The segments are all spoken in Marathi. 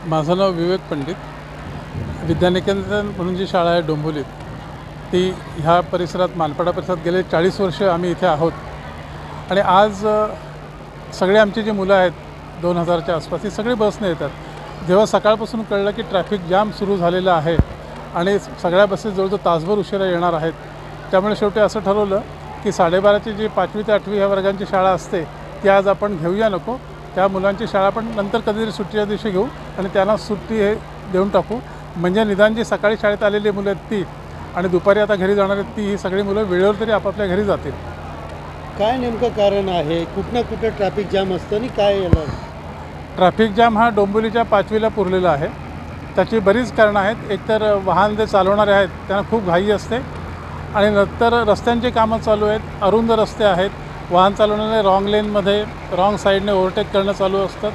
माझं नाव विवेक पंडित. विद्यानिकेतन म्हणून जी शाळा आहे डोंबिवलीत, ती ह्या परिसरात मानपाडा परिसरात गेले 40 वर्ष आम्ही इथे आहोत. आणि आज सगळे आमची जी मुलं आहेत 2000च्या आसपास, ती सगळी बसने येतात. जेव्हा सकाळपासून कळलं की ट्रॅफिक जाम सुरू झालेलं आहे आणि सगळ्या बसेस जवळजवळ तासभर उशिरा येणार आहेत, त्यामुळे शेवटी असं ठरवलं की 12:30ची जी 5वी ते 8वी ह्या वर्गांची शाळा असते ती आज आपण घेऊया नको. त्या मुलांची शाळा पण नंतर कधीतरी सुट्टीच्या दिवशी घेऊ आणि त्यांना सुट्टी हे देऊन टाकू. म्हणजे निदान जी सकाळी शाळेत आलेली मुलं आहेत ती आणि दुपारी आता घरी जाणार आहेत ती, ही सगळी मुलं वेळेवर तरी आपापल्या घरी जातील. काय नेमकं कारण आहे? कुठं कुठं ट्रॅफिक जाम असतं आणि काय याला? ट्रॅफिक जाम हा डोंबिवलीच्या 5वीला पुरलेला आहे. त्याची बरीच कारणं आहेत. एकतर वाहन जे चालवणारे आहेत त्यांना खूप घाई असते आणि नंतर रस्त्यांची कामं चालू आहेत, अरुंद रस्ते आहेत, वाहन चालवणारे रॉंग लेनमध्ये रॉंग साईडने ओव्हरटेक करणं चालू असतात.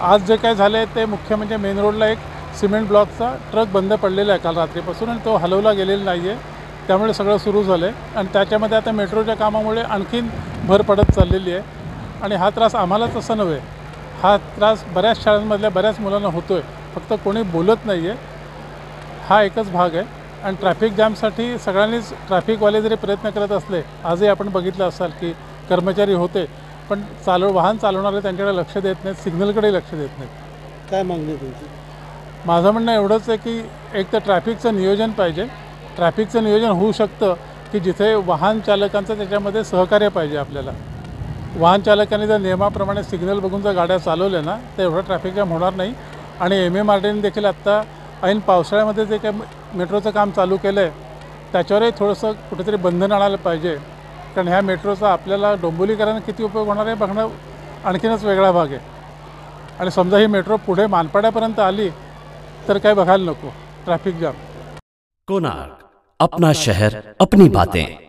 आज जे काय झालं आहे ते मुख्य म्हणजे मेन रोडला एक सिमेंट ब्लॉकचा ट्रक बंद पडलेला आहे काल रात्रीपासून आणि तो हलवला गेलेला नाही आहे. त्यामुळे सगळं सुरू झालं आहे आणि त्याच्यामध्ये आता मेट्रोच्या कामामुळे आणखीन भर पडत चाललेली आहे. आणि हा त्रास आम्हालाच असं नव्हे, हा त्रास बऱ्याच शाळांमधल्या बऱ्याच मुलांना होतो आहे, फक्त कोणी बोलत नाही आहे. हा एकच भाग आहे. आणि ट्रॅफिक जॅमसाठी सगळ्यांनीच, ट्रॅफिकवाले जरी प्रयत्न करत असले, आजही आपण बघितलं असाल की कर्मचारी होते पण वाहन चालवणारे त्यांच्याकडे लक्ष देत नाहीत, सिग्नलकडे लक्ष देत नाहीत. काय मागणी तुमची? माझं म्हणणं एवढंच आहे की एक तर ट्रॅफिकचं नियोजन पाहिजे. ट्रॅफिकचं नियोजन होऊ शकतं की जिथे वाहन चालकांचं त्याच्यामध्ये सहकार्य पाहिजे आपल्याला. वाहन चालकांनी जर नियमाप्रमाणे सिग्नल बघून जर गाड्या चालवल्या ना तर एवढं ट्रॅफिक जॅम होणार नाही. आणि MMRDने देखील आत्ता ऐन पावसाळ्यामध्ये जे काही मेट्रोचं काम चालू केलं आहे त्याच्यावरही थोडंसं कुठेतरी बंधन आणायला पाहिजे. कारण ह्या मेट्रोचा आपल्याला डोंबिवलीकरांना किती उपयोग होणार आहे बघणं आणखीनच वेगळा भाग आहे. आणि समजा ही मेट्रो पुढे मानपाड्यापर्यंत आली तर काय बघायला नको ट्रॅफिक जाम. कोणार्क, अपना शहर अपनी बातें.